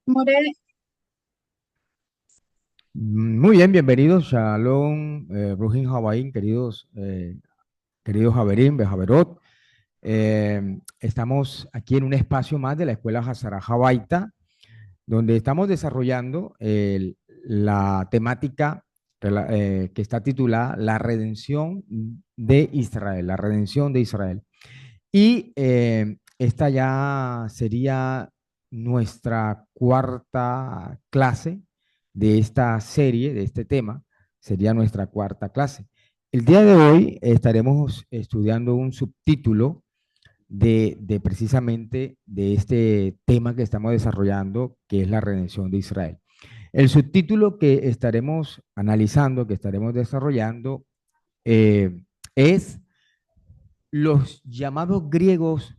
More, Muy bien, bienvenidos. Shalom, Brujin Habaín, queridos Javerín, Bejaverot. Estamos aquí en un espacio más de la Escuela Hazara Jabaita, donde estamos desarrollando la temática que está titulada La redención de Israel, la redención de Israel. Y esta ya sería nuestra cuarta clase de esta serie, de este tema, sería nuestra cuarta clase. El día de hoy estaremos estudiando un subtítulo de precisamente de este tema que estamos desarrollando, que es la redención de Israel. El subtítulo que estaremos analizando, que estaremos desarrollando, eh, es los llamados griegos.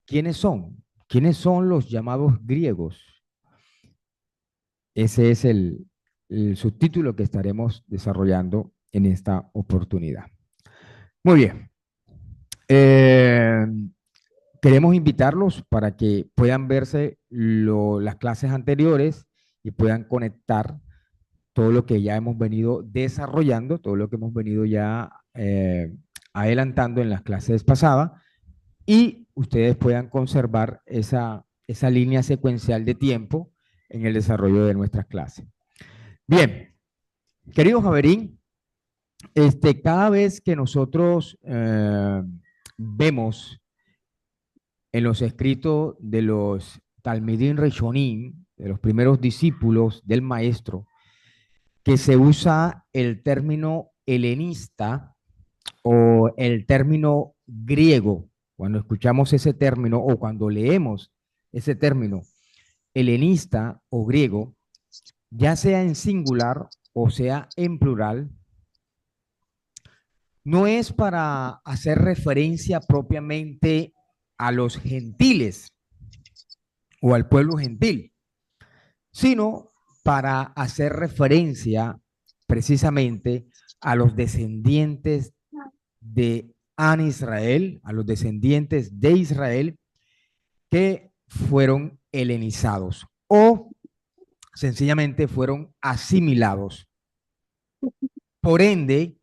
¿Quiénes son? ¿Quiénes son los llamados griegos? Ese es el subtítulo que estaremos desarrollando en esta oportunidad. Muy bien. Eh, Queremos invitarlos para que puedan verse las clases anteriores y puedan conectar todo lo que ya hemos venido desarrollando, todo lo que hemos venido ya adelantando en las clases pasadas y ustedes puedan conservar esa línea secuencial de tiempo en el desarrollo de nuestras clases. Bien, querido Javerín, cada vez que nosotros vemos en los escritos de los Talmidim Rishonim, de los primeros discípulos del maestro, que se usa el término helenista o el término griego, cuando escuchamos ese término o cuando leemos ese término helenista o griego, ya sea en singular o sea en plural, no es para hacer referencia propiamente a los gentiles o al pueblo gentil, sino para hacer referencia precisamente a los descendientes de An Israel, a los descendientes de Israel que fueron helenizados o sencillamente fueron asimilados. Por ende,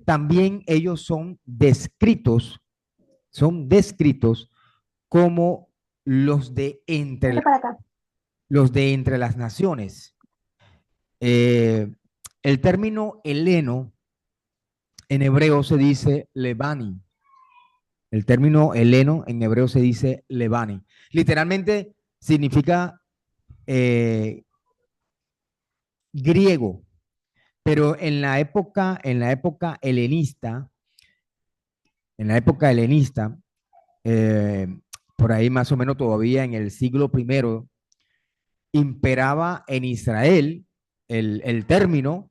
también ellos son descritos como los de entre, vente para acá. los de entre las naciones. Eh, el término heleno en hebreo se dice Levani. El término heleno en hebreo se dice Levani. Literalmente significa eh, griego, pero en la época helenista, eh, por ahí más o menos todavía en el siglo primero, imperaba en Israel el término,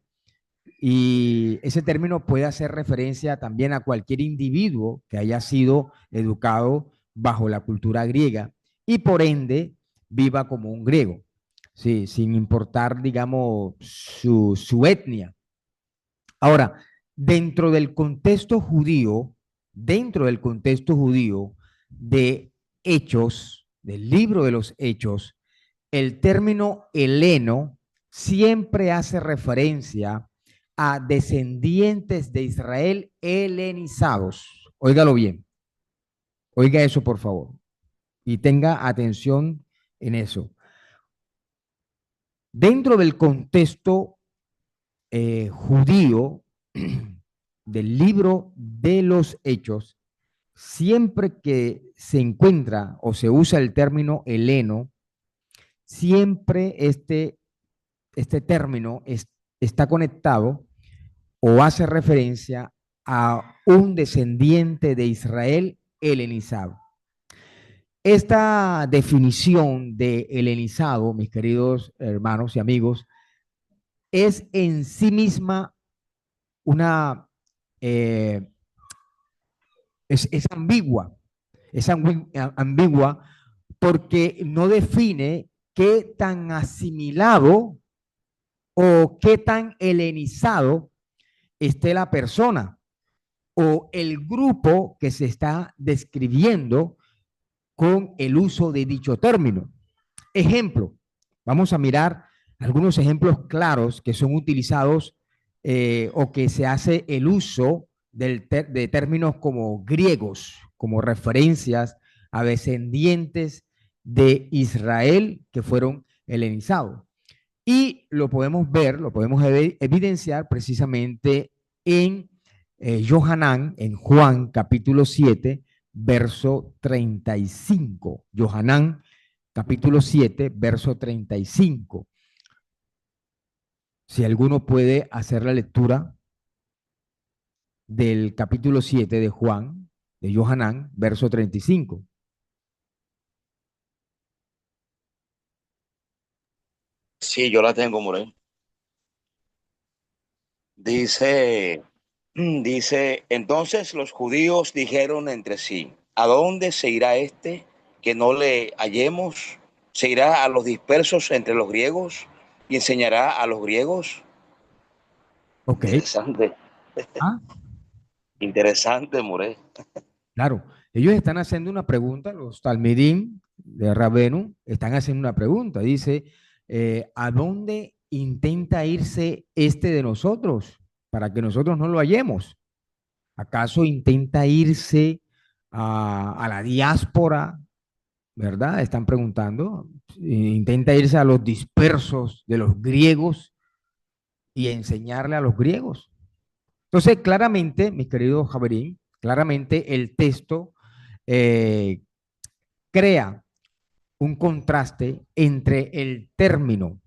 y ese término puede hacer referencia también a cualquier individuo que haya sido educado bajo la cultura griega y por ende viva como un griego, sí, sin importar, digamos, su etnia. Ahora, dentro del contexto judío, dentro del contexto judío de Hechos, del libro de los Hechos, el término heleno siempre hace referencia a descendientes de Israel helenizados. Óigalo bien, oiga eso por favor y tenga atención en eso. Dentro del contexto judío del libro de los Hechos, siempre que se encuentra o se usa el término heleno, siempre este término está conectado o hace referencia a un descendiente de Israel helenizado. Esta definición de helenizado, mis queridos hermanos y amigos, es en sí misma una, eh, es ambigua, ambigua porque no define qué tan asimilado o qué tan helenizado esté la persona o el grupo que se está describiendo con el uso de dicho término. Ejemplo, vamos a mirar algunos ejemplos claros que son utilizados o que se hace el uso de términos como griegos, como referencias a descendientes de Israel que fueron helenizados. Y lo podemos ver, lo podemos evidenciar precisamente en Johanán, en Juan capítulo 7, verso 35. Johanán capítulo 7, verso 35. Si alguno puede hacer la lectura del capítulo 7 de Juan, de Johanán, verso 35. Sí, yo la tengo, More. Dice, dice, entonces los judíos dijeron entre sí, ¿a dónde se irá este que no le hallemos? ¿Se irá a los dispersos entre los griegos y enseñará a los griegos? Ok. Interesante, Ah, interesante, More. claro. Ellos están haciendo una pregunta, los Talmidim de Rabenu están haciendo una pregunta. Dice, ¿a dónde intenta irse este de nosotros para que nosotros no lo hallemos? ¿Acaso intenta irse a la diáspora, verdad? Están preguntando. Intenta irse a los dispersos de los griegos y enseñarle a los griegos. Entonces, claramente, mi querido Javerín, claramente el texto eh, crea un contraste entre el término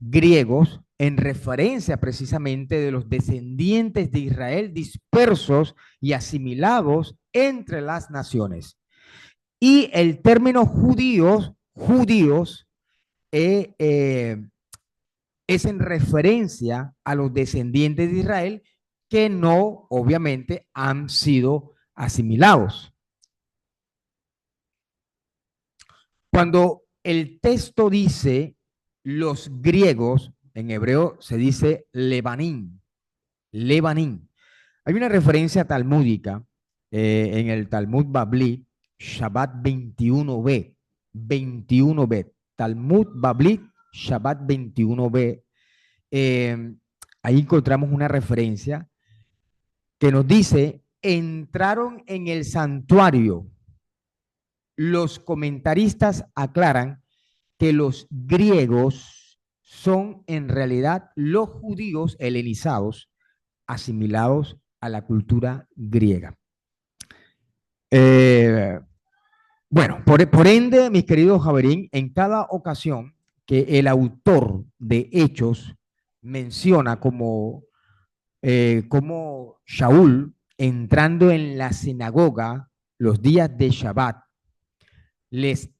griegos en referencia precisamente de los descendientes de Israel dispersos y asimilados entre las naciones. Y el término judíos, judíos, eh, eh, es en referencia a los descendientes de Israel que no, obviamente, han sido asimilados. Cuando el texto dice los griegos, en hebreo se dice Lebanín, Lebanín. Hay una referencia talmúdica en el Talmud Babli, Shabbat 21b, 21b, Talmud Babli, Shabbat 21b. eh, Ahí encontramos una referencia que nos dice, entraron en el santuario. Los comentaristas aclaran que los griegos son en realidad los judíos helenizados asimilados a la cultura griega. Eh, bueno, por ende, mis queridos Javerín, en cada ocasión que el autor de Hechos menciona como Shaul entrando en la sinagoga los días de Shabbat, les,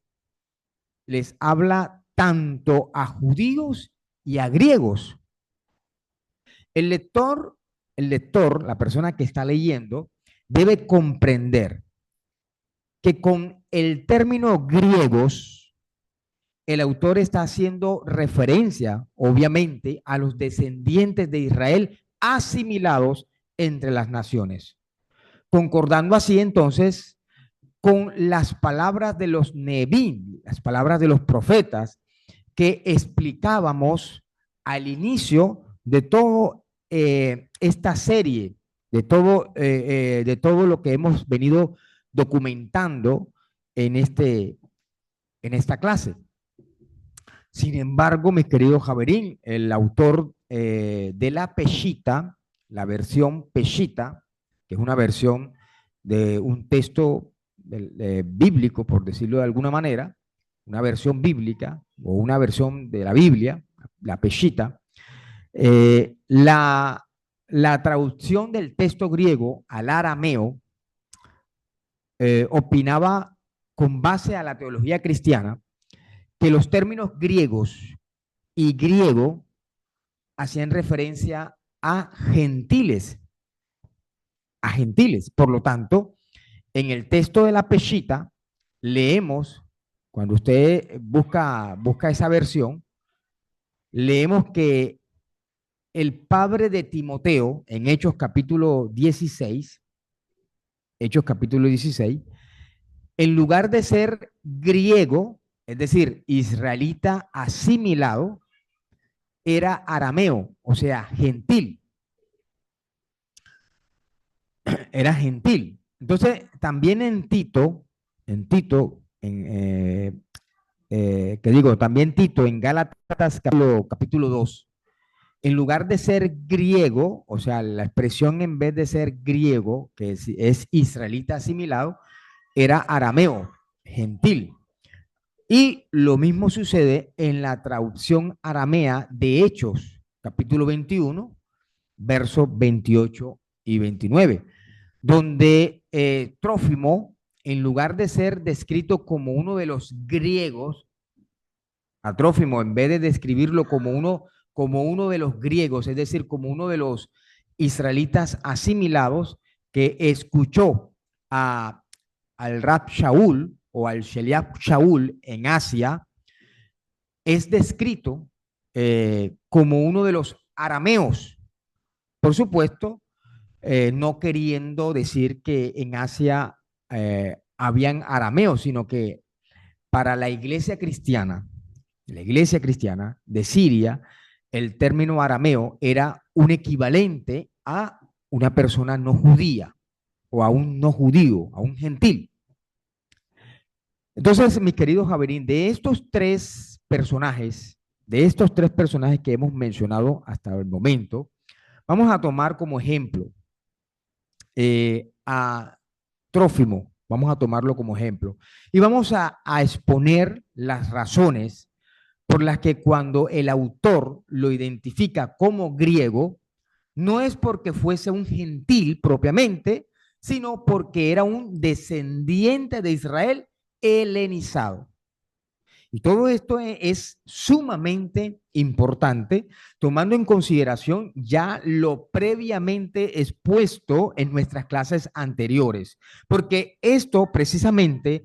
les habla tanto a judíos y a griegos. El lector, el lector, la persona que está leyendo, debe comprender que con el término griegos, el autor está haciendo referencia, obviamente, a los descendientes de Israel asimilados entre las naciones, concordando así entonces con las palabras de los Nebim, las palabras de los profetas que explicábamos al inicio de toda esta serie, de todo lo que hemos venido documentando en, en esta clase. Sin embargo, mi querido Javerín, el autor de la Peshita, la versión Peshita, que es una versión de un texto bíblico, por decirlo de alguna manera, una versión bíblica o una versión de la Biblia, la Peshita, la traducción del texto griego al arameo opinaba con base a la teología cristiana que los términos griegos y griego hacían referencia a gentiles. Por lo tanto, en el texto de la Peshita leemos, cuando usted busca esa versión, leemos que el padre de Timoteo, en Hechos capítulo 16, en lugar de ser griego, es decir, israelita asimilado, era arameo, o sea, gentil, era gentil. Entonces, también que digo, también Tito en Gálatas capítulo 2, en lugar de ser griego, o sea, la expresión en vez de ser griego, que es israelita asimilado, era arameo, gentil. Y lo mismo sucede en la traducción aramea de Hechos, capítulo 21, versos 28 y 29, donde Trófimo, en lugar de ser descrito como uno de los griegos, a Trófimo, en vez de describirlo como uno de los griegos, es decir, como uno de los israelitas asimilados que escuchó a, al Rab Shaul o al Sheliach Shaul en Asia, es descrito como uno de los arameos. Por supuesto, no queriendo decir que en Asia habían arameos, sino que para la iglesia cristiana de Siria, el término arameo era un equivalente a una persona no judía o a un no judío, a un gentil. Entonces, mi querido Javerín, de estos tres personajes que hemos mencionado hasta el momento, vamos a tomar como ejemplo a Trófimo, vamos a tomarlo como ejemplo, y vamos a exponer las razones por las que cuando el autor lo identifica como griego, no es porque fuese un gentil propiamente, sino porque era un descendiente de Israel helenizado. Y todo esto es sumamente importante, tomando en consideración ya lo previamente expuesto en nuestras clases anteriores, porque esto precisamente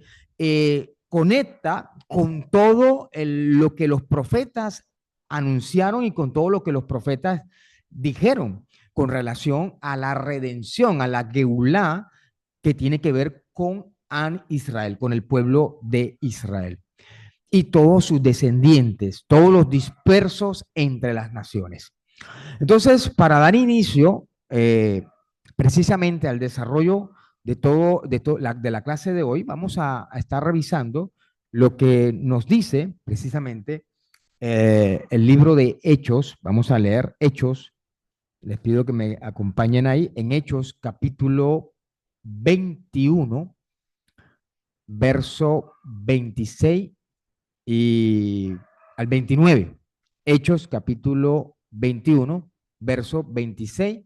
conecta con todo lo que los profetas anunciaron y con todo lo que los profetas dijeron con relación a la redención, a la Geulá, que tiene que ver con An Israel, con el pueblo de Israel y todos sus descendientes, todos los dispersos entre las naciones. Entonces, para dar inicio precisamente al desarrollo de la clase de hoy, vamos a estar revisando lo que nos dice precisamente el libro de Hechos. Vamos a leer Hechos. Les pido que me acompañen ahí en Hechos capítulo 21, verso 26 y al 29. Hechos capítulo 21, verso 26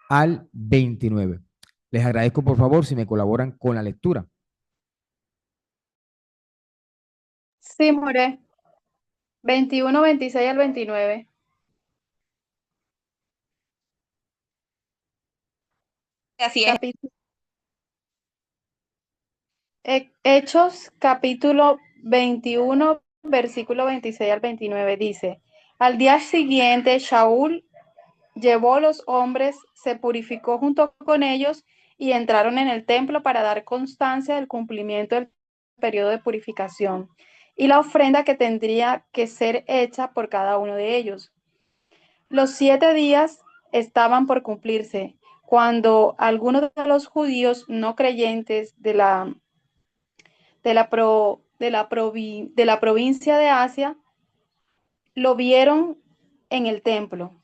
al 29. Les agradezco por favor si me colaboran con la lectura. Sí, More. 21, 26 al 29. Así es. Hechos, capítulo 21, versículo 26 al 29 dice: Al día siguiente, Shaul llevó los hombres, se purificó junto con ellos y entraron en el templo para dar constancia del cumplimiento del periodo de purificación y la ofrenda que tendría que ser hecha por cada uno de ellos. Los 7 días estaban por cumplirse cuando algunos de los judíos no creyentes de la provincia de Asia lo vieron en el templo,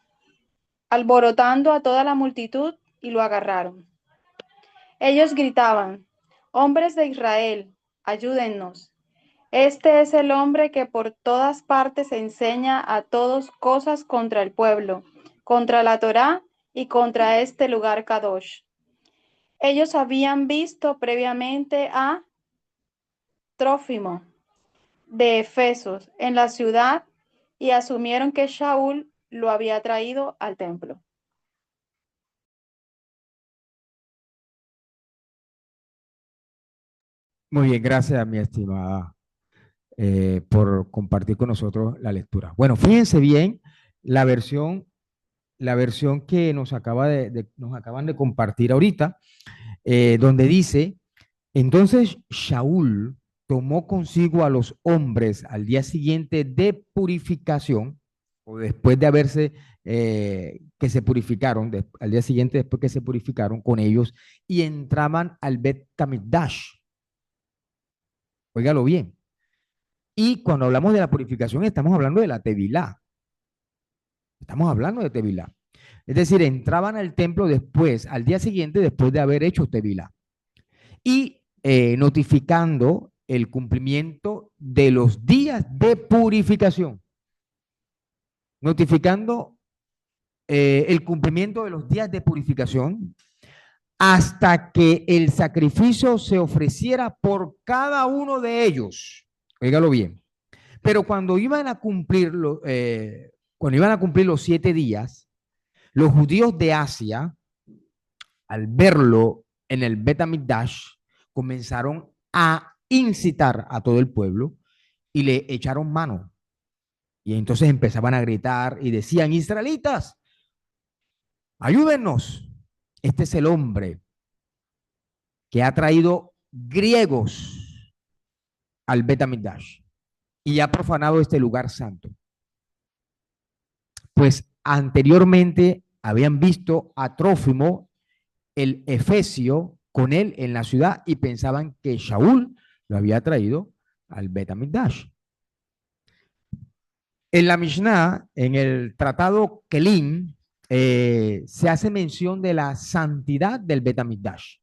alborotando a toda la multitud y lo agarraron. Ellos gritaban: hombres de Israel, ayúdennos. Este es el hombre que por todas partes enseña a todos cosas contra el pueblo, contra la Torá y contra este lugar Kadosh. Ellos habían visto previamente a Trófimo de Efesos en la ciudad y asumieron que Shaul lo había traído al templo. Muy bien, gracias mi estimada por compartir con nosotros la lectura. Bueno, fíjense bien la versión, la versión que nos acaban de compartir ahorita, donde dice, entonces Shaul tomó consigo a los hombres al día siguiente de purificación, o después de haberse, que se purificaron, al día siguiente después que se purificaron con ellos, y entraban al Bet Camikdash. Óigalo bien. Y cuando hablamos de la purificación, estamos hablando de la Tevilá. Estamos hablando de Tevilá. Es decir, entraban al templo después, al día siguiente, después de haber hecho Tevilá. Y notificando el cumplimiento de los días de purificación. Notificando el cumplimiento de los días de purificación hasta que el sacrificio se ofreciera por cada uno de ellos. Óigalo bien. Pero cuando iban a cumplir los 7 días, los judíos de Asia, al verlo en el Bet Hamikdash, comenzaron a incitar a todo el pueblo y le echaron mano. Y entonces empezaban a gritar y decían: israelitas, ayúdennos. Este es el hombre que ha traído griegos al Bet Hamikdash y ha profanado este lugar santo. Pues anteriormente habían visto a Trófimo, el efesio, con él en la ciudad y pensaban que Shaul lo había traído al Bet Hamikdash. En la Mishnah, en el tratado Kelim, se hace mención de la santidad del Bet Hamikdash.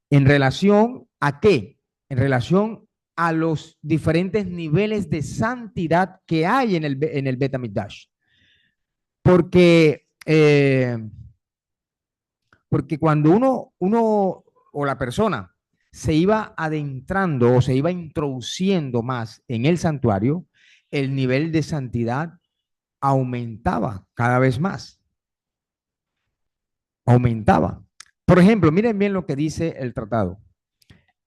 ¿En relación a qué? En relación a los diferentes niveles de santidad que hay en el Bet Hamikdash. Porque cuando uno o la persona se iba adentrando o se iba introduciendo más en el santuario, el nivel de santidad aumentaba cada vez más. Aumentaba. Por ejemplo, miren bien lo que dice el tratado.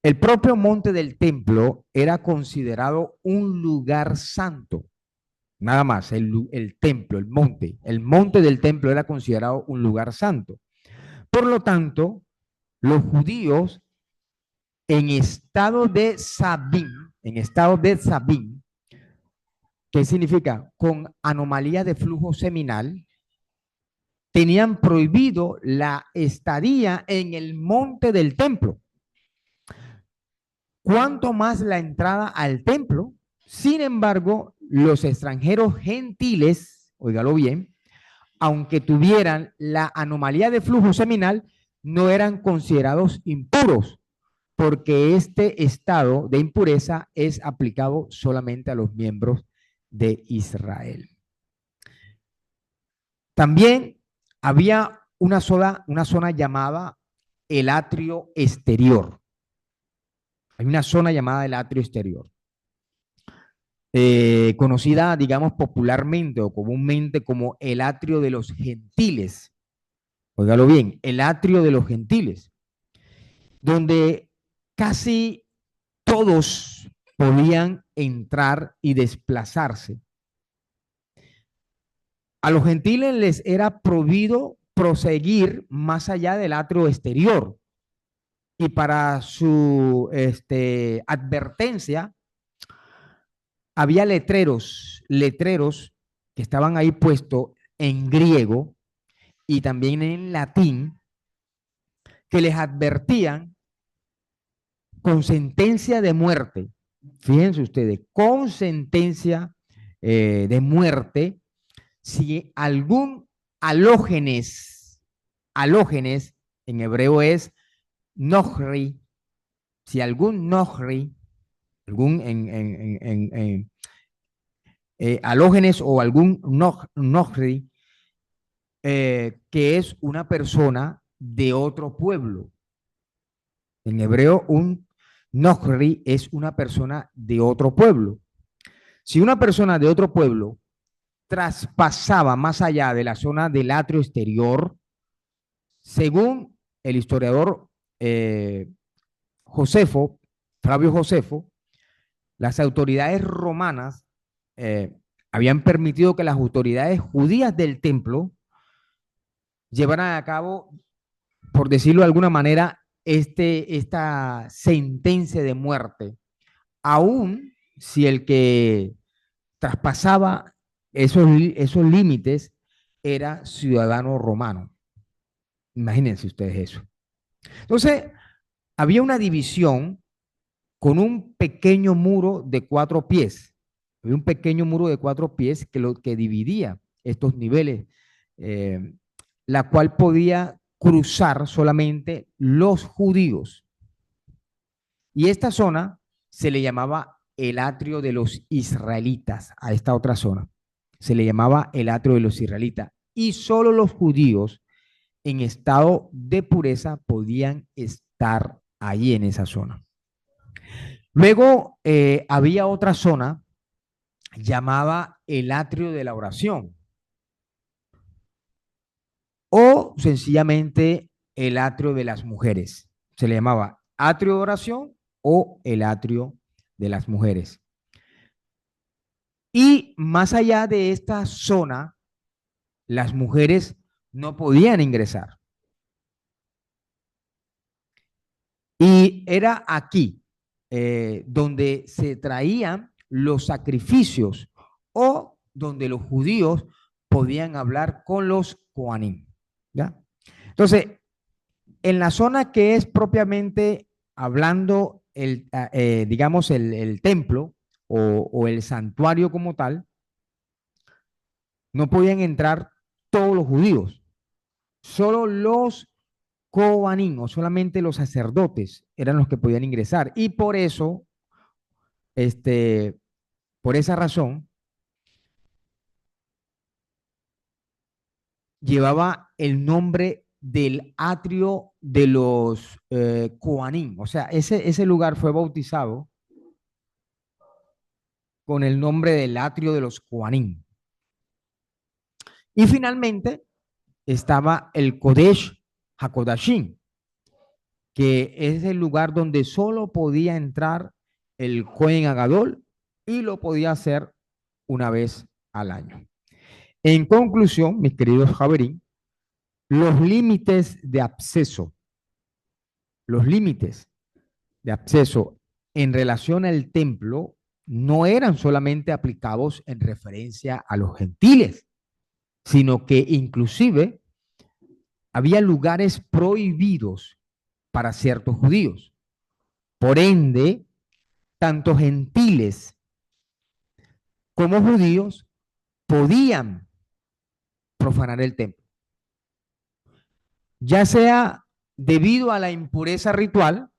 El propio monte del templo era considerado un lugar santo. Nada más, el templo, el monte del templo era considerado un lugar santo. Por lo tanto, los judíos en estado de Sabín, ¿qué significa? Con anomalía de flujo seminal, tenían prohibido la estadía en el monte del templo. Cuanto más la entrada al templo. Sin embargo, los extranjeros gentiles, óigalo bien, aunque tuvieran la anomalía de flujo seminal, no eran considerados impuros, porque este estado de impureza es aplicado solamente a los miembros de Israel. También había una zona llamada el atrio exterior. Hay una zona llamada el atrio exterior, conocida, digamos, popularmente o comúnmente como el atrio de los gentiles. Óigalo bien, el atrio de los gentiles, donde casi todos podían entrar y desplazarse. A los gentiles les era prohibido proseguir más allá del atrio exterior. Y para su advertencia, había letreros que estaban ahí puestos en griego y también en latín, que les advertían con sentencia de muerte. Fíjense ustedes, con sentencia de muerte, si algún halógenes en hebreo es nohri, si algún nohri, algún halógenes o algún nohri, que es una persona de otro pueblo. En hebreo, un nohri es una persona de otro pueblo. Si una persona de otro pueblo traspasaba más allá de la zona del atrio exterior, según el historiador Flavio Josefo, las autoridades romanas habían permitido que las autoridades judías del templo llevaran a cabo, por decirlo de alguna manera, esta sentencia de muerte aún si el que traspasaba esos límites era ciudadano romano. Imagínense ustedes eso. Entonces, había una división con un pequeño muro de 4 pies. Había un pequeño muro de 4 pies que dividía estos niveles, la cual podía cruzar solamente los judíos. Y esta zona se le llamaba el atrio de los israelitas, a esta otra zona. Se le llamaba el atrio de los israelitas. Y solo los judíos en estado de pureza podían estar allí en esa zona. Luego había otra zona llamada el atrio de la oración o sencillamente el atrio de las mujeres. Se le llamaba atrio de oración o el atrio de las mujeres. Y más allá de esta zona, las mujeres no podían ingresar. Y era aquí donde se traían los sacrificios o donde los judíos podían hablar con los Kohanim. ¿Ya? Entonces, en la zona que es propiamente hablando, digamos, el templo o el santuario como tal, no podían entrar todos los judíos, solo los Kohanim, o solamente los sacerdotes eran los que podían ingresar. Y por eso, por esa razón, llevaba el nombre del atrio de los Kohanim. O sea, ese lugar fue bautizado con el nombre del atrio de los Kohanim. Y finalmente estaba el Kodesh HaKodashim, que es el lugar donde solo podía entrar el Kohen Agadol y lo podía hacer una vez al año. En conclusión, mis queridos Javerín, los límites de acceso en relación al templo no eran solamente aplicados en referencia a los gentiles, sino que inclusive había lugares prohibidos para ciertos judíos. Por ende, tanto gentiles como judíos podían profanar el templo, ya sea debido a la impureza ritual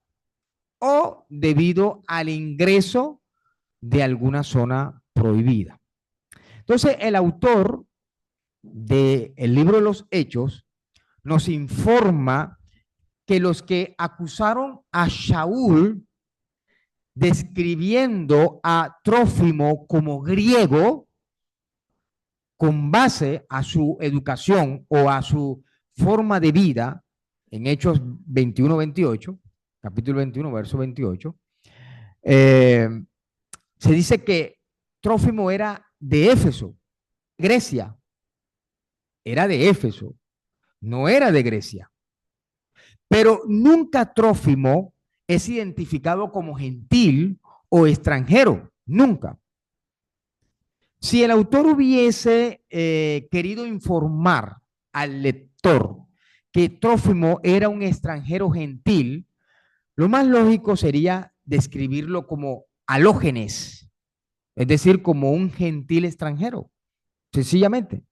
o debido al ingreso de alguna zona prohibida. Entonces, el autor del libro de los Hechos nos informa que los que acusaron a Shaul, describiendo a Trófimo como griego, con base a su educación o a su forma de vida, en Hechos 21-28, capítulo 21, verso 28, se dice que Trófimo era de Éfeso, Grecia. Era de Éfeso, no era de Grecia. Pero nunca Trófimo es identificado como gentil o extranjero, nunca. Si el autor hubiese querido informar al lector que Trófimo era un extranjero gentil, lo más lógico sería describirlo como alógenes, es decir, como un gentil extranjero, sencillamente.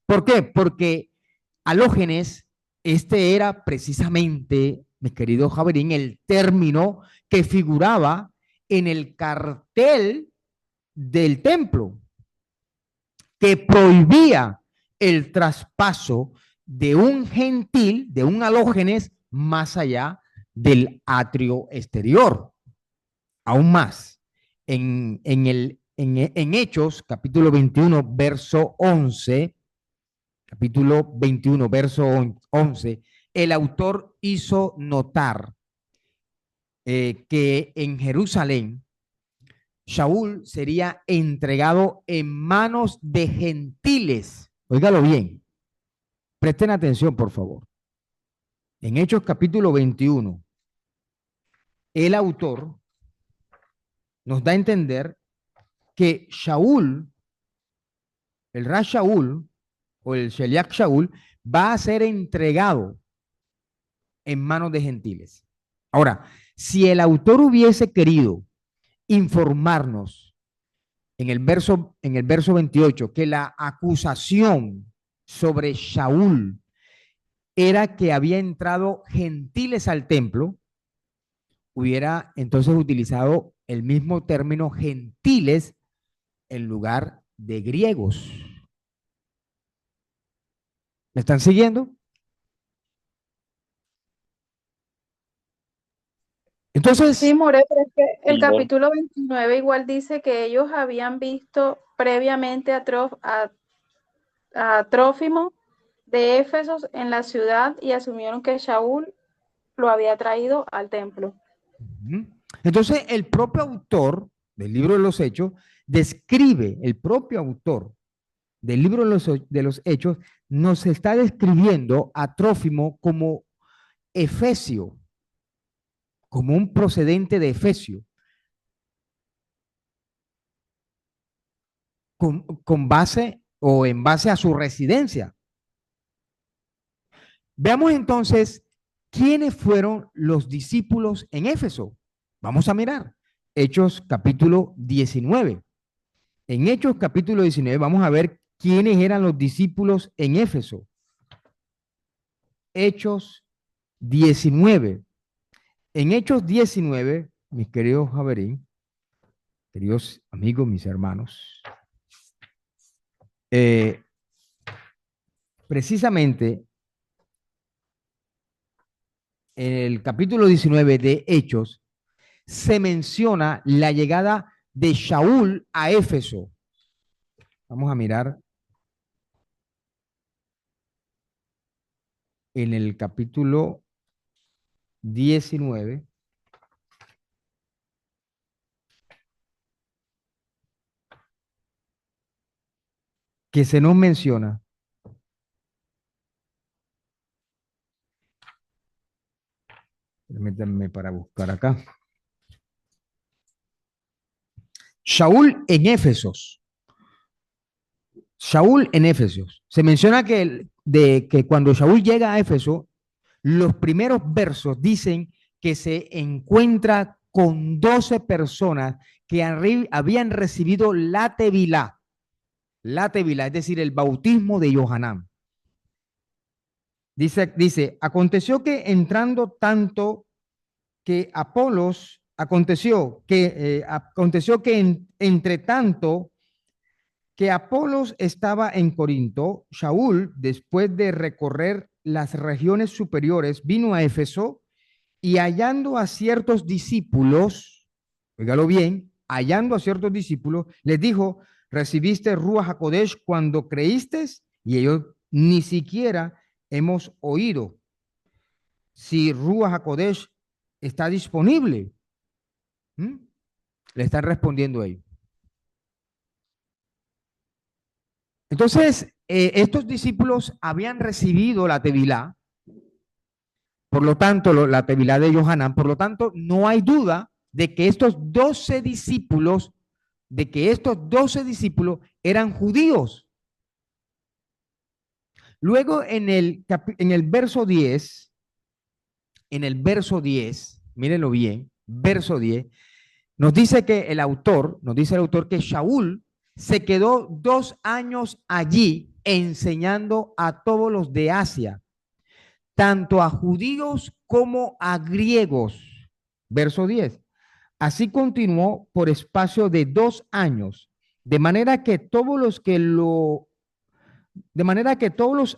¿Por qué? Porque alógenes, era precisamente, mi querido Javerín, el término que figuraba en el cartel del templo, que prohibía el traspaso de un gentil, de un alógenes, más allá del atrio exterior. Aún más, en Hechos, capítulo 21, verso 11, capítulo 21, verso 11, el autor hizo notar que en Jerusalén Shaul sería entregado en manos de gentiles. Óigalo bien. Presten atención, por favor. En Hechos capítulo 21, el autor nos da a entender que Shaul, el Rash Shaul o el Sheliach Shaul, va a ser entregado en manos de gentiles. Ahora, si el autor hubiese querido informarnos en el verso 28 que la acusación sobre Shaul era que había entrado gentiles al templo, hubiera entonces utilizado el mismo término gentiles en lugar de griegos. ¿Me están siguiendo? Entonces, Sí, More, pero es que el Señor. capítulo 29 igual dice que ellos habían visto previamente a Trófimo de Éfeso en la ciudad y asumieron que Shaul lo había traído al templo. entonces el propio autor del libro de los Hechos describe, el propio autor del libro de los Hechos nos está describiendo a Trófimo como efesio, como un procedente de Efesio, con base o en base a su residencia. Veamos entonces quiénes fueron los discípulos en Éfeso. Vamos a mirar Hechos capítulo 19. En Hechos capítulo 19 vamos a ver quiénes eran los discípulos en Éfeso. Hechos 19. En Hechos 19, mis queridos Javerín, queridos amigos, mis hermanos, precisamente en el capítulo 19 de Hechos se menciona la llegada de Shaul a Éfeso. Vamos a mirar en el capítulo 19. Que se nos menciona permítanme para buscar acá. Shaul en Éfesos. Shaul en Éfesos. Se menciona que cuando Shaul llega a Éfeso, los primeros versos dicen que se encuentra con 12 personas que habían recibido la tevilá, es decir, el bautismo de Yohanan. Dice, aconteció que entrando tanto que Apolos, aconteció que entre tanto que Apolos estaba en Corinto, Shaul, después de recorrer las regiones superiores, vino a Éfeso y hallando a ciertos discípulos, oígalo bien, hallando a ciertos discípulos, les dijo, ¿recibiste Ruach HaKodesh cuando creíste? Y ellos ni siquiera hemos oído si Ruach HaKodesh está disponible. Le están respondiendo ellos. Entonces, estos discípulos habían recibido la tevilá, por lo tanto, la tevilá de Yohanan, por lo tanto, no hay duda de que estos 12 discípulos, eran judíos. Luego, en el verso 10, mírenlo bien, verso 10, nos dice el autor que Shaul se quedó 2 años allí enseñando a todos los de Asia, tanto a judíos como a griegos. Verso 10. Así continuó por espacio de 2 años, de manera que todos los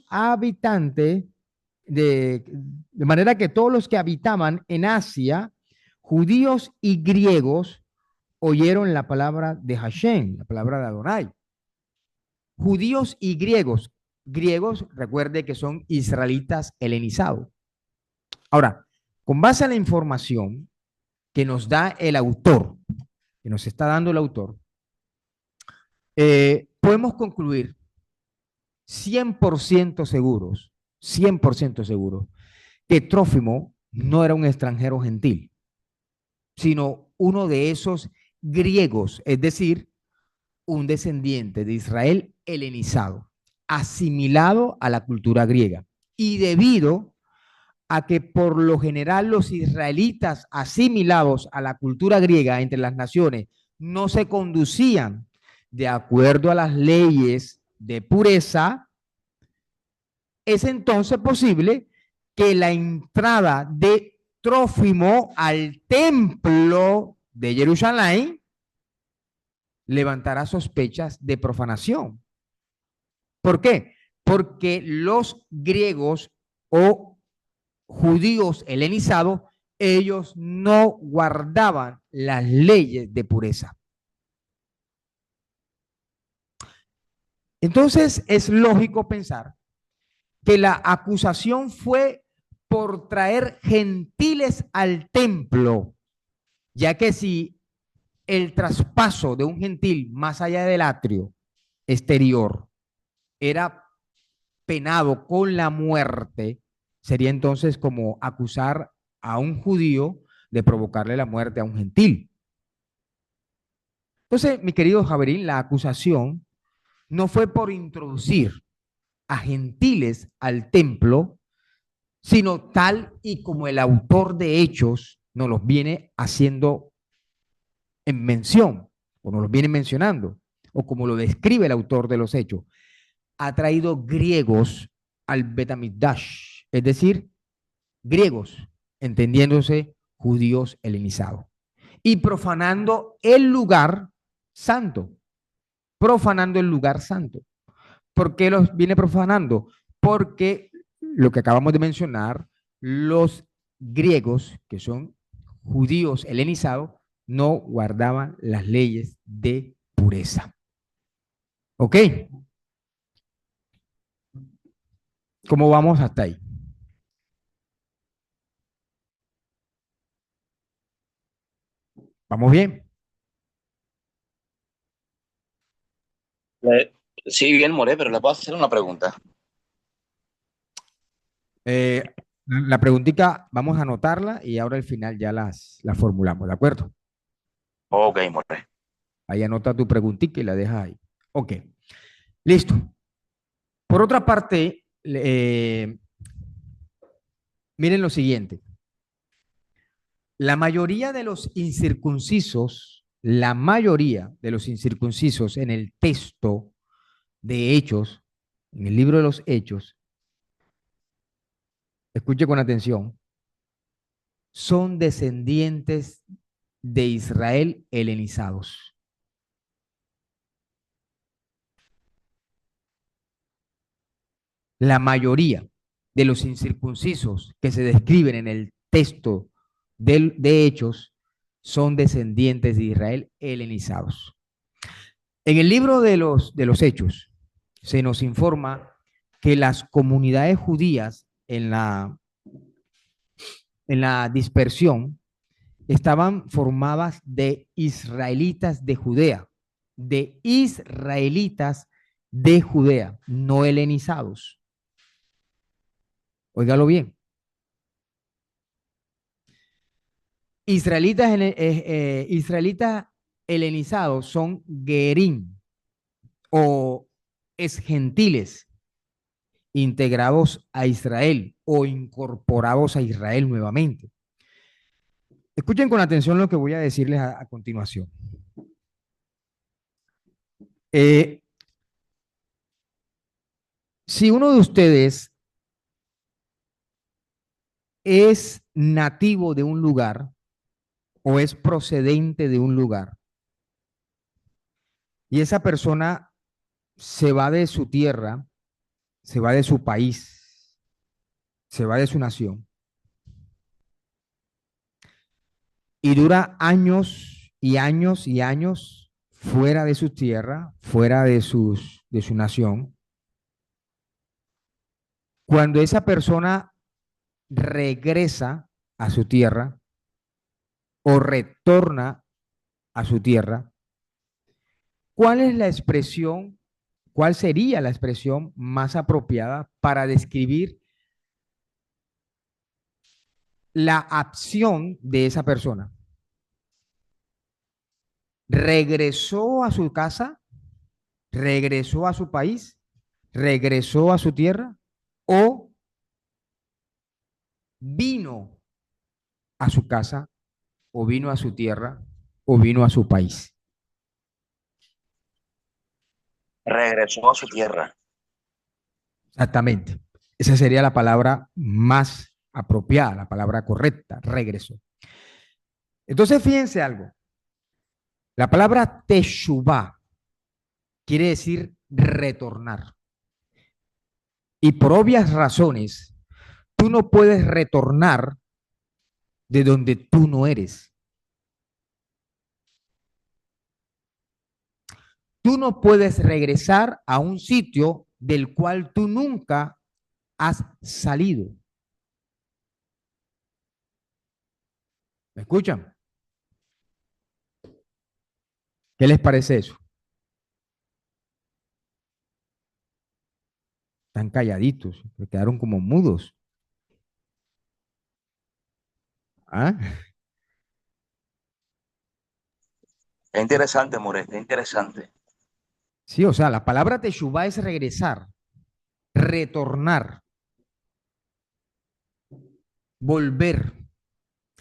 habitantes, de manera que todos los que habitaban en Asia, judíos y griegos, oyeron la palabra de Hashem, la palabra de Adonai. Judíos y griegos. Griegos, recuerde que son israelitas helenizados. Ahora, con base a la información que nos da el autor, que nos está dando el autor, podemos concluir 100% seguros, que Trófimo no era un extranjero gentil. sino uno de esos griegos, es decir, un descendiente de Israel helenizado, asimilado a la cultura griega. Y debido a que por lo general los israelitas asimilados a la cultura griega entre las naciones no se conducían de acuerdo a las leyes de pureza, es entonces posible que la entrada de Trófimo al templo de Jerusalén levantara sospechas de profanación. ¿Por qué? Porque los griegos o judíos helenizados, ellos no guardaban las leyes de pureza. Entonces es lógico pensar que la acusación fue por traer gentiles al templo, ya que si el traspaso de un gentil más allá del atrio exterior era penado con la muerte, sería entonces como acusar a un judío de provocarle la muerte a un gentil. Entonces, mi querido Javerín, la acusación no fue por introducir a gentiles al templo, sino tal y como el autor de Hechos nos los viene haciendo en mención, o nos los viene mencionando, o como lo describe el autor de los Hechos. Ha traído griegos al Betamigdash, es decir, griegos, entendiéndose judíos helenizados, y profanando el lugar santo, profanando el lugar santo. ¿Por qué los viene profanando? Porque lo que acabamos de mencionar, los griegos, que son judíos helenizados, no guardaban las leyes de pureza. ¿Ok? ¿Cómo vamos hasta ahí? ¿Vamos bien? Sí, bien, More, pero le puedo hacer una pregunta. La preguntita vamos a anotarla y ahora al final ya la formulamos, ¿de acuerdo? Ok, More. Ahí anota tu preguntita y la dejas ahí. Ok, listo. Por otra parte, miren lo siguiente. La mayoría de los incircuncisos, la mayoría de los incircuncisos en el texto de Hechos, en el libro de los Hechos, escuche con atención, son descendientes de Israel helenizados. La mayoría de los incircuncisos que se describen en el texto de Hechos son descendientes de Israel helenizados. En el libro de los Hechos se nos informa que las comunidades judías en la dispersión estaban formadas de israelitas de Judea, no helenizados. Óigalo bien. Israelitas helenizados son gerim o gentiles integrados a Israel o incorporados a Israel nuevamente. Escuchen con atención lo que voy a decirles a continuación. Si uno de ustedes es nativo de un lugar o es procedente de un lugar y esa persona se va de su tierra, se va de su país, se va de su nación y dura años y años y años fuera de su tierra, fuera de su nación, cuando esa persona regresa a su tierra o retorna a su tierra, ¿cuál es la expresión, cuál sería la expresión más apropiada para describir la acción de esa persona? ¿regresó a su casa? ¿Regresó a su país? ¿Regresó a su tierra? ¿O vino a su casa? ¿O vino a su tierra? ¿O vino a su país? Regresó a su tierra. Exactamente. Esa sería la palabra más apropiada, la palabra correcta, regresó. Entonces, fíjense algo. La palabra teshuvá quiere decir retornar. Y por obvias razones, tú no puedes retornar de donde tú no eres. Tú no puedes regresar a un sitio del cual tú nunca has salido. ¿Me escuchan? ¿Qué les parece eso? Están calladitos, se quedaron como mudos. ¿Ah? Es interesante, More, es interesante. Sí, o sea, la palabra teshuvá es regresar, retornar, volver.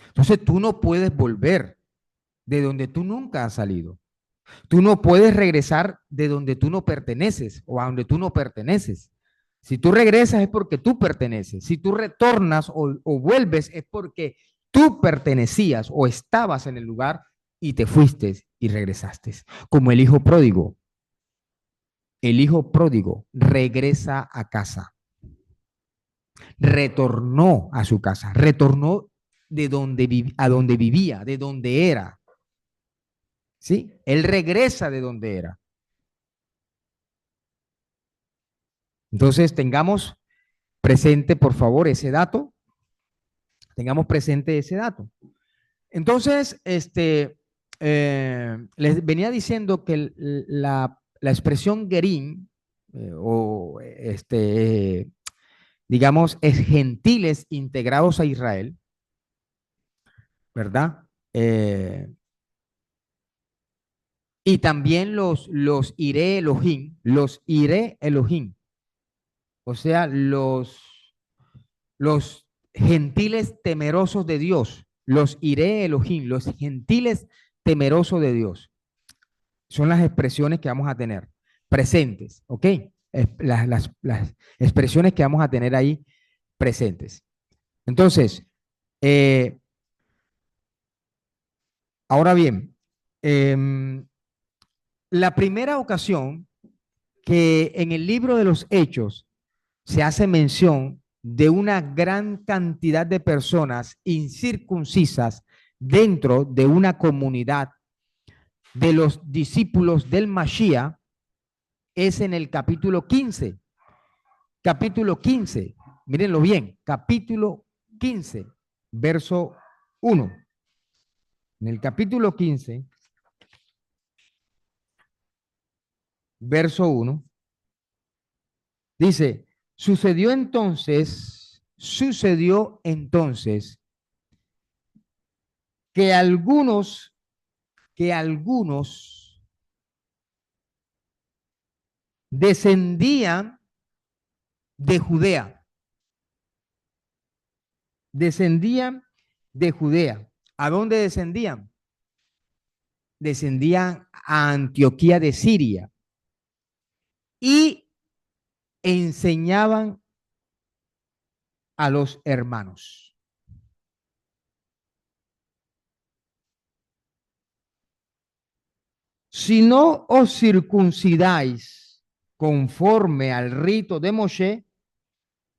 Entonces tú no puedes volver de donde tú nunca has salido. Tú no puedes regresar de donde tú no perteneces o a donde tú no perteneces. Si tú regresas es porque tú perteneces. Si tú retornas o vuelves es porque tú pertenecías o estabas en el lugar y te fuiste y regresaste. Como el hijo pródigo. El hijo pródigo regresa a casa. Retornó a su casa. Retornó de donde a donde vivía, de donde era. ¿Sí? Él regresa de donde era. Entonces, tengamos presente, por favor, ese dato. Tengamos presente ese dato. Entonces, les venía diciendo que la expresión gerim, digamos, es gentiles integrados a Israel, ¿verdad? Y también los iré Elohim, o sea, los gentiles temerosos de Dios, los iré Elohim, los gentiles temerosos de Dios. Son las expresiones que vamos a tener presentes, ¿ok? Las expresiones que vamos a tener ahí presentes. Entonces, ahora bien, la primera ocasión que en el libro de los Hechos se hace mención de una gran cantidad de personas incircuncisas dentro de una comunidad de los discípulos del Mashiach es en el capítulo 15. Capítulo 15, mírenlo bien, capítulo 15, verso 1. En el capítulo 15, verso 1, dice, sucedió entonces que algunos descendían de Judea. Descendían de Judea. ¿A dónde descendían? Descendían a Antioquía de Siria y enseñaban a los hermanos. Si no os circuncidáis conforme al rito de Moshe,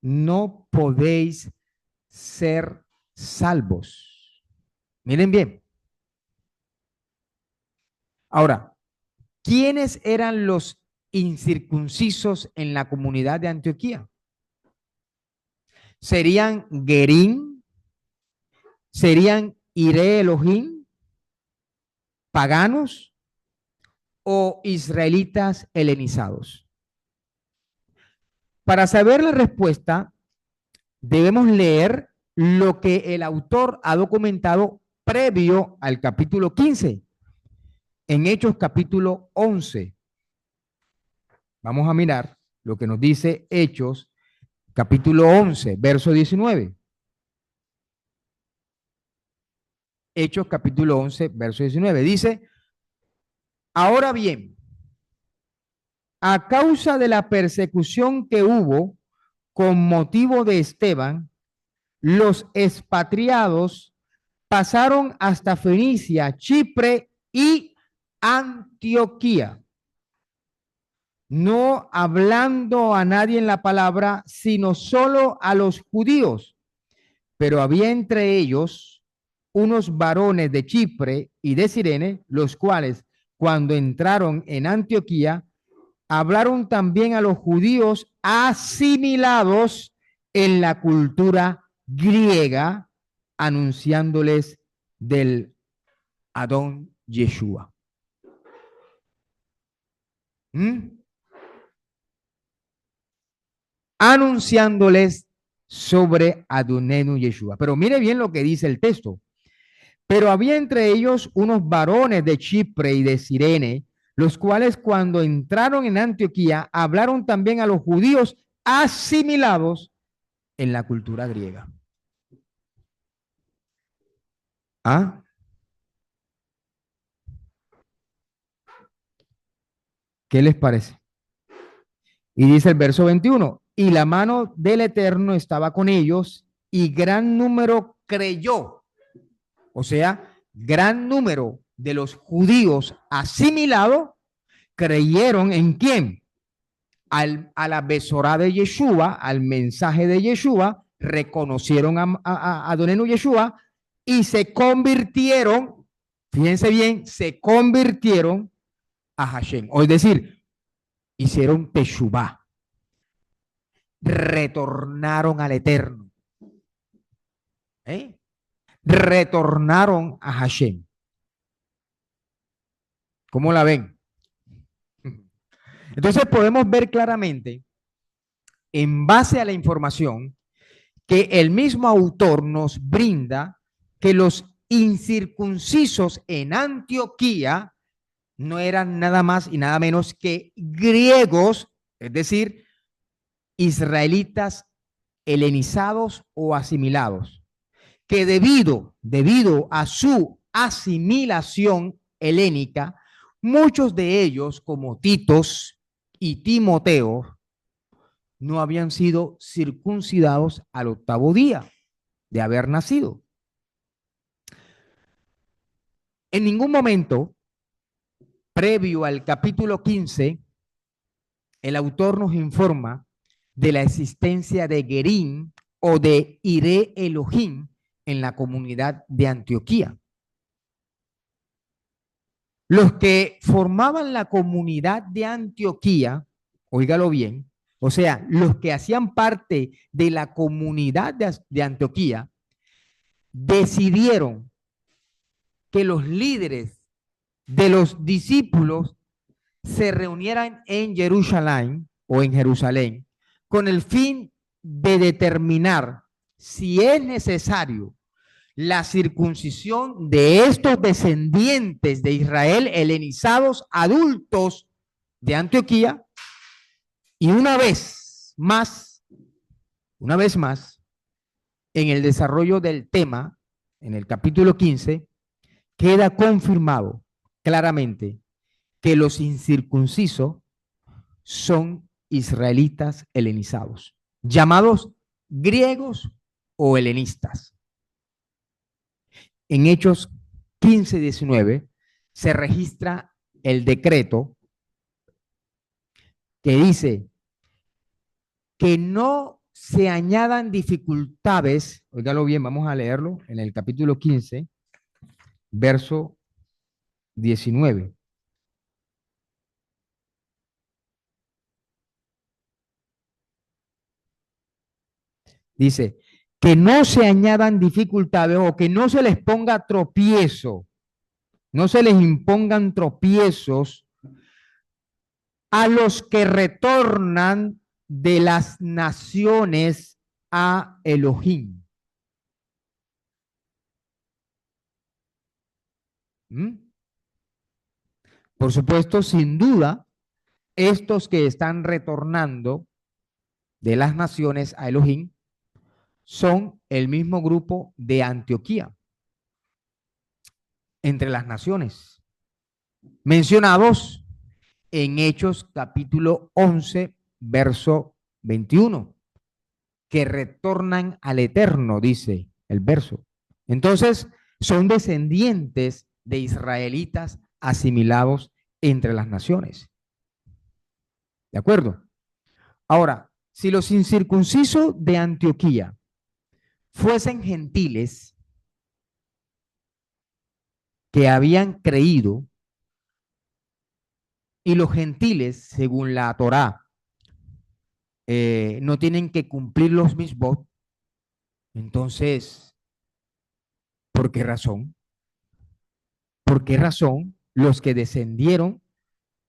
no podéis ser salvos. Miren bien. Ahora, ¿quiénes eran los incircuncisos en la comunidad de Antioquía? ¿Serían Gerim? ¿Serían Iré Elohim? ¿Paganos? ¿O israelitas helenizados? Para saber la respuesta, debemos leer lo que el autor ha documentado previo al capítulo 15. en Hechos capítulo 11. Vamos a mirar lo que nos dice Hechos capítulo 11, verso 19. Hechos capítulo 11, verso 19. Dice, ahora bien, a causa de la persecución que hubo con motivo de Esteban, los expatriados pasaron hasta Fenicia, Chipre y Antioquía, no hablando a nadie en la palabra, sino solo a los judíos. Pero había entre ellos unos varones de Chipre y de Cirene, los cuales, cuando entraron en Antioquía, hablaron también a los judíos asimilados en la cultura griega, anunciándoles del Adón Yeshua. Anunciándoles sobre Adonenu Yeshua. Pero mire bien lo que dice el texto. Pero había entre ellos unos varones de Chipre y de Cirene, los cuales cuando entraron en Antioquía hablaron también a los judíos asimilados en la cultura griega. ¿Ah? ¿Qué les parece? Y dice el verso 21, y la mano del Eterno estaba con ellos y gran número creyó. O sea, gran número de los judíos asimilados creyeron en quién? A la Besorá de Yeshua, al mensaje de Yeshua, reconocieron a Adonenu Yeshua y se convirtieron, fíjense bien, se convirtieron a Hashem. O es decir, hicieron Teshuvá, retornaron al Eterno. Retornaron a Hashem. ¿Cómo la ven? Entonces podemos ver claramente, en base a la información que el mismo autor nos brinda, que los incircuncisos en Antioquía no eran nada más y nada menos que griegos, es decir, israelitas helenizados o asimilados, que debido a su asimilación helénica, muchos de ellos, como Titos y Timoteo, no habían sido circuncidados al octavo día de haber nacido. En ningún momento, previo al capítulo 15, el autor nos informa de la existencia de Gerim o de Iré Elohim en la comunidad de Antioquía. Los que formaban la comunidad de Antioquía, óigalo bien, o sea, los que hacían parte de la comunidad de Antioquía, decidieron que los líderes de los discípulos se reunieran en Jerusalén o en Jerusalén con el fin de determinar si es necesario la circuncisión de estos descendientes de Israel helenizados adultos de Antioquía. Y una vez más, en el desarrollo del tema, en el capítulo 15, queda confirmado claramente que los incircuncisos son israelitas helenizados, llamados griegos o helenistas. En Hechos 15:19 se registra el decreto que dice que no se añadan dificultades, óigalo bien, vamos a leerlo en el capítulo 15, verso 19. Dice, que no se añadan dificultades o que no se les ponga tropiezo, no se les impongan tropiezos a los que retornan de las naciones a Elohim. Por supuesto, sin duda, estos que están retornando de las naciones a Elohim son el mismo grupo de Antioquía entre las naciones, mencionados en Hechos capítulo 11, verso 21, que retornan al Eterno, dice el verso. Entonces, son descendientes de israelitas asimilados entre las naciones. ¿De acuerdo? Ahora, si los incircuncisos de Antioquía fuesen gentiles que habían creído, y los gentiles, según la Torá, no tienen que cumplir los misbot, entonces, ¿por qué razón? ¿Por qué razón los que descendieron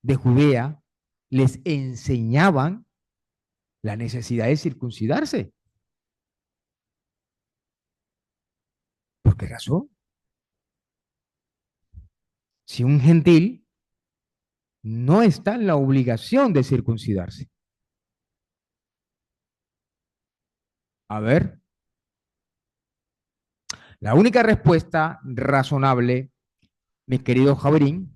de Judea les enseñaban la necesidad de circuncidarse? ¿Por qué razón? Si un gentil no está en la obligación de circuncidarse. A ver, la única respuesta razonable, mi querido Javerín,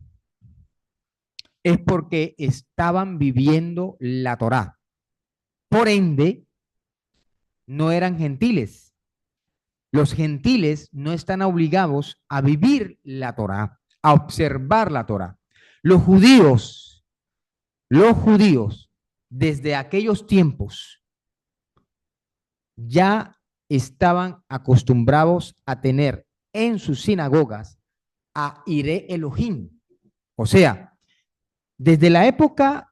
es porque estaban viviendo la Torá. Por ende, no eran gentiles. Los gentiles no están obligados a vivir la Torá, a observar la Torá. Los judíos, desde aquellos tiempos, ya estaban acostumbrados a tener en sus sinagogas a Iré Elohim. O sea, desde la época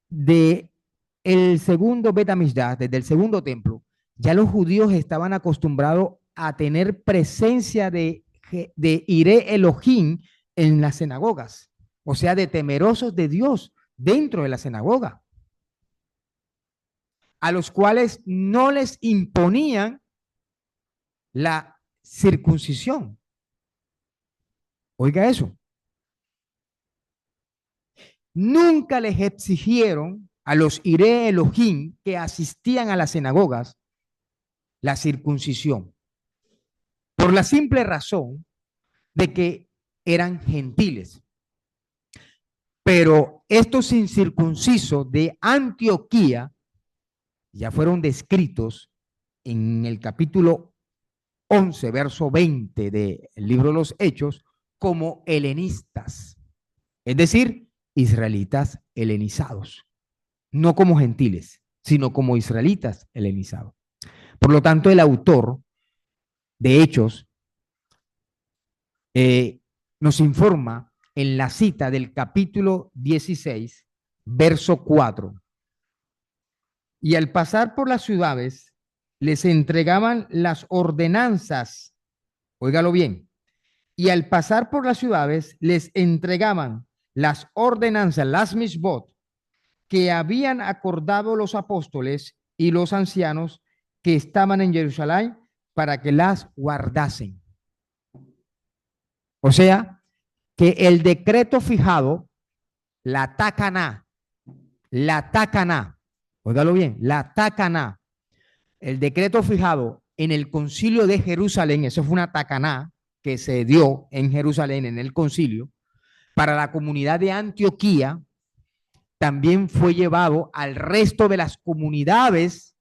de el segundo Bet Hamikdash, desde el segundo templo, ya los judíos estaban acostumbrados a tener presencia de Iré Elohim en las sinagogas, o sea, de temerosos de Dios dentro de la sinagoga, a los cuales no les imponían la circuncisión. Oiga eso. Nunca les exigieron a los Iré Elohim que asistían a las sinagogas la circuncisión, por la simple razón de que eran gentiles. Pero estos incircuncisos de Antioquía ya fueron descritos en el capítulo 11, verso 20 del libro de los Hechos como helenistas, es decir, israelitas helenizados, no como gentiles, sino como israelitas helenizados. Por lo tanto, el autor de Hechos nos informa en la cita del capítulo 16, verso 4. Y al pasar por las ciudades, les entregaban las ordenanzas, óigalo bien, y al pasar por las ciudades, les entregaban las ordenanzas, las misbot, que habían acordado los apóstoles y los ancianos que estaban en Jerusalén para que las guardasen. O sea, que el decreto fijado, la Takaná, óigalo bien, la Takaná, el decreto fijado en el concilio de Jerusalén, eso fue una Takaná que se dio en Jerusalén en el concilio, para la comunidad de Antioquía, también fue llevado al resto de las comunidades,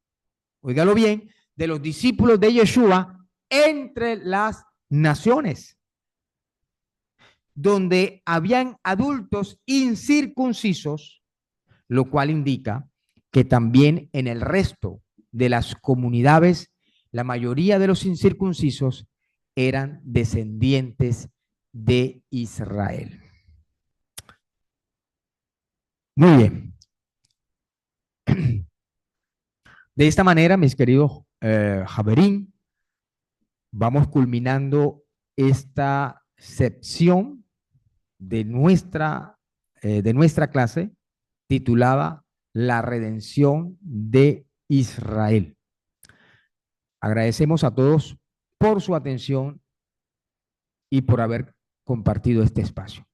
óigalo bien, de los discípulos de Yeshua entre las naciones, donde habían adultos incircuncisos, lo cual indica que también en el resto de las comunidades, la mayoría de los incircuncisos eran descendientes de Israel. Muy bien. De esta manera, mis queridos Javerín, vamos culminando esta sección de nuestra clase titulada La redención de Israel. Agradecemos a todos por su atención y por haber compartido este espacio.